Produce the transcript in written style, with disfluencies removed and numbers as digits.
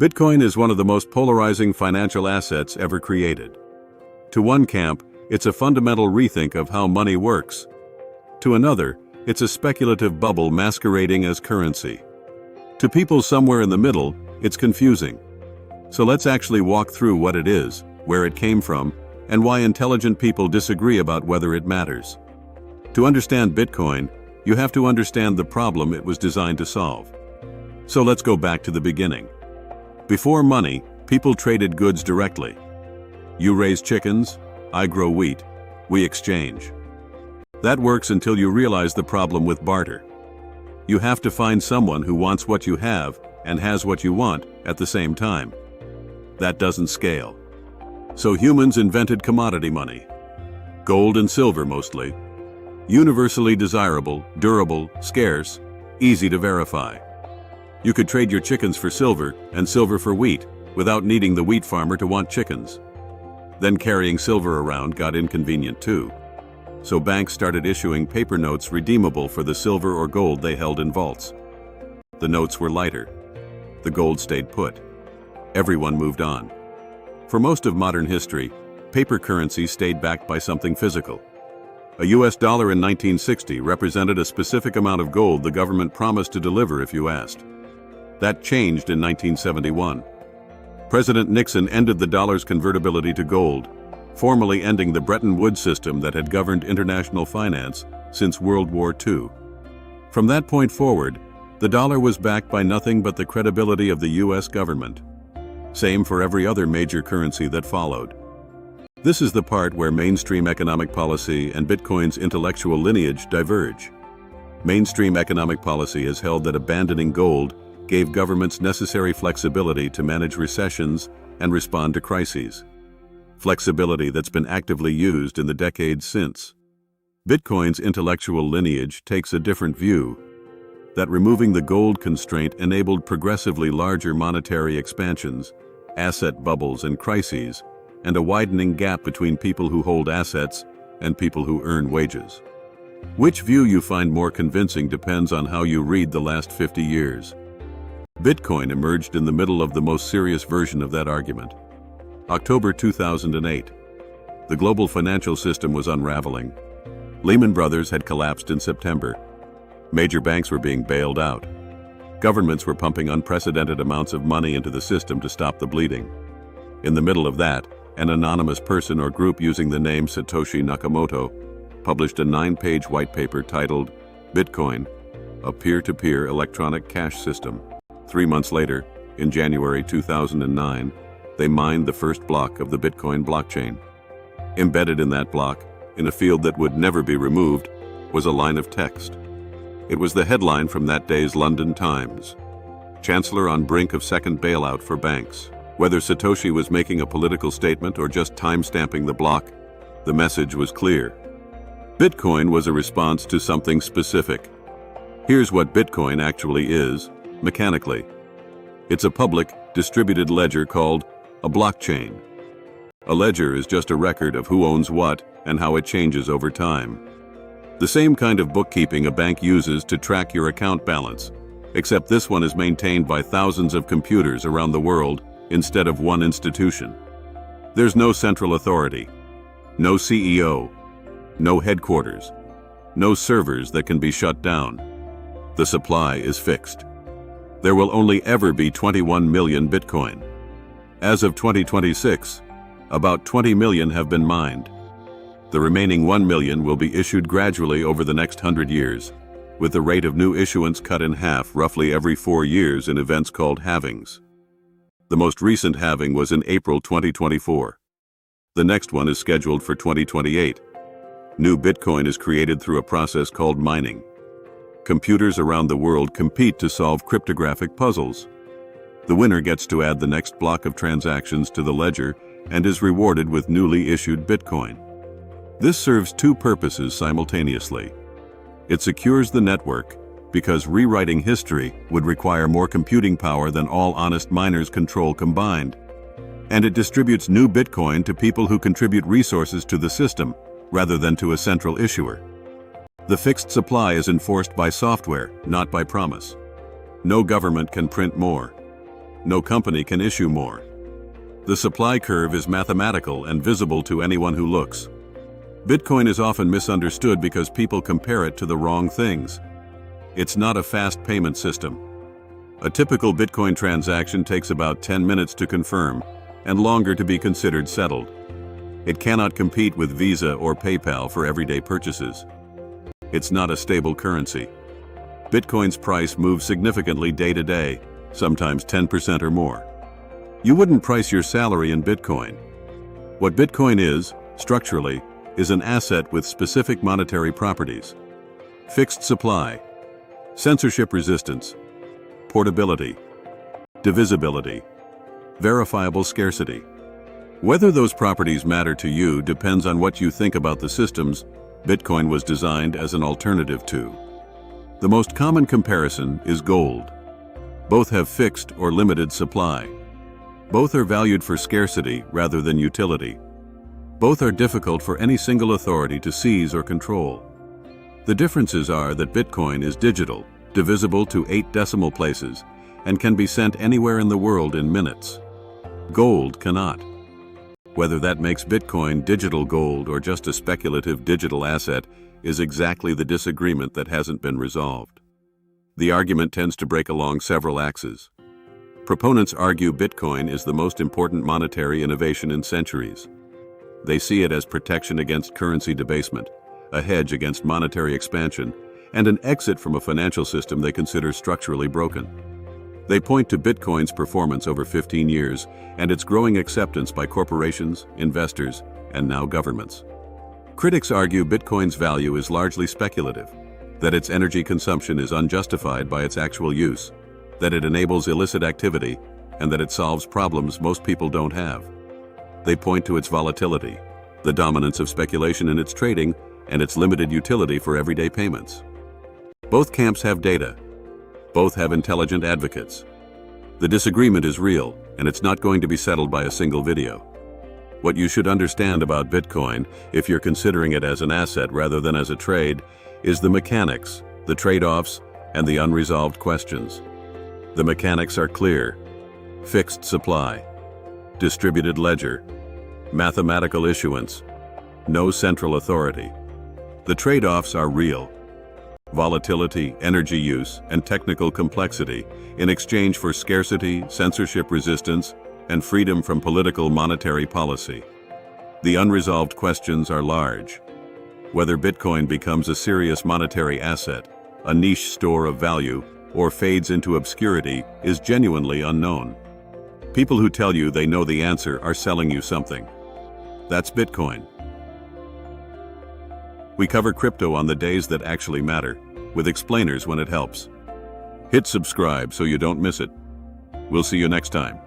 Bitcoin is one of the most polarizing financial assets ever created. To one camp, it's a fundamental rethink of how money works. To another, it's a speculative bubble masquerading as currency. To people somewhere in the middle, it's confusing. So let's actually walk through what it is, where it came from, and why intelligent people disagree about whether it matters. To understand Bitcoin, you have to understand the problem it was designed to solve. So let's go back to the beginning. Before money, people traded goods directly. You raise chickens, I grow wheat, we exchange. That works until you realize the problem with barter. You have to find someone who wants what you have and has what you want at the same time. That doesn't scale. So humans invented commodity money. Gold and silver mostly. Universally desirable, durable, scarce, easy to verify. You could trade your chickens for silver and silver for wheat without needing the wheat farmer to want chickens. Then carrying silver around got inconvenient too. So banks started issuing paper notes redeemable for the silver or gold they held in vaults. The notes were lighter. The gold stayed put. Everyone moved on. For most of modern history, paper currency stayed backed by something physical. A US dollar in 1960 represented a specific amount of gold the government promised to deliver if you asked. That changed in 1971. President Nixon ended the dollar's convertibility to gold, formally ending the Bretton Woods system that had governed international finance since World War II. From that point forward, the dollar was backed by nothing but the credibility of the US government. Same for every other major currency that followed. This is the part where mainstream economic policy and Bitcoin's intellectual lineage diverge. Mainstream economic policy has held that abandoning gold gave governments necessary flexibility to manage recessions and respond to crises. Flexibility that's been actively used in the decades since. Bitcoin's intellectual lineage takes a different view, that removing the gold constraint enabled progressively larger monetary expansions, asset bubbles and crises, and a widening gap between people who hold assets and people who earn wages. Which view you find more convincing depends on how you read the last 50 years. Bitcoin emerged in the middle of the most serious version of that argument. October 2008. The global financial system was unraveling. Lehman Brothers had collapsed in September. Major banks were being bailed out. Governments were pumping unprecedented amounts of money into the system to stop the bleeding. In the middle of that, an anonymous person or group using the name Satoshi Nakamoto published a 9-page white paper titled Bitcoin, a peer-to-peer electronic cash system. 3 months later, in January 2009, they mined the first block of the Bitcoin blockchain. Embedded in that block, in a field that would never be removed, was a line of text. It was the headline from that day's London Times. Chancellor on brink of second bailout for banks. Whether Satoshi was making a political statement or just time-stamping the block, the message was clear. Bitcoin was a response to something specific. Here's what Bitcoin actually is, mechanically. It's a public, distributed ledger called a blockchain. A ledger is just a record of who owns what and how it changes over time. The same kind of bookkeeping a bank uses to track your account balance, except this one is maintained by thousands of computers around the world instead of one institution. There's no central authority, no CEO, no headquarters, no servers that can be shut down. The supply is fixed. There will only ever be 21 million Bitcoin. As of 2026, about 20 million have been mined. The remaining 1 million will be issued gradually over the next 100 years, with the rate of new issuance cut in half roughly every 4 years in events called halvings. The most recent halving was in April 2024. The next one is scheduled for 2028. New Bitcoin is created through a process called mining. Computers around the world compete to solve cryptographic puzzles. The winner gets to add the next block of transactions to the ledger and is rewarded with newly issued Bitcoin. This serves two purposes simultaneously. It secures the network, because rewriting history would require more computing power than all honest miners control combined. And it distributes new Bitcoin to people who contribute resources to the system, rather than to a central issuer. The fixed supply is enforced by software, not by promise. No government can print more. no company can issue more. The supply curve is mathematical and visible to anyone who looks. Bitcoin is often misunderstood because people compare it to the wrong things. It's not a fast payment system. A typical Bitcoin transaction takes about 10 minutes to confirm and longer to be considered settled. It cannot compete with Visa or PayPal for everyday purchases. It's not a stable currency. Bitcoin's price moves significantly day to day, sometimes 10% or more. You wouldn't price your salary in Bitcoin. What Bitcoin is, structurally, is an asset with specific monetary properties. Fixed supply, censorship resistance, portability, divisibility, verifiable scarcity. Whether those properties matter to you depends on what you think about the systems Bitcoin was designed as an alternative to. The most common comparison is gold. Both have fixed or limited supply. Both are valued for scarcity rather than utility. Both are difficult for any single authority to seize or control. The differences are that Bitcoin is digital, divisible to 8 decimal places, and can be sent anywhere in the world in minutes. Gold cannot. Whether that makes Bitcoin digital gold or just a speculative digital asset is exactly the disagreement that hasn't been resolved. The argument tends to break along several axes. Proponents argue Bitcoin is the most important monetary innovation in centuries. They see it as protection against currency debasement, a hedge against monetary expansion, and an exit from a financial system they consider structurally broken. They point to Bitcoin's performance over 15 years and its growing acceptance by corporations, investors, and now governments. Critics argue Bitcoin's value is largely speculative, that its energy consumption is unjustified by its actual use, that it enables illicit activity, and that it solves problems most people don't have. They point to its volatility, the dominance of speculation in its trading, and its limited utility for everyday payments. Both camps have data. Both have intelligent advocates. The disagreement is real, and it's not going to be settled by a single video. What you should understand about Bitcoin, if you're considering it as an asset rather than as a trade, is the mechanics, the trade-offs, and the unresolved questions. The mechanics are clear: fixed supply, distributed ledger, mathematical issuance, no central authority. The trade-offs are real: volatility, energy use, and technical complexity in exchange for scarcity, censorship resistance, and freedom from political monetary policy. The unresolved questions are large. Whether Bitcoin becomes a serious monetary asset, a niche store of value, or fades into obscurity is genuinely unknown. People who tell you they know the answer are selling you something. That's Bitcoin. We cover crypto on the days that actually matter, with explainers when it helps. Hit subscribe so you don't miss it. We'll see you next time.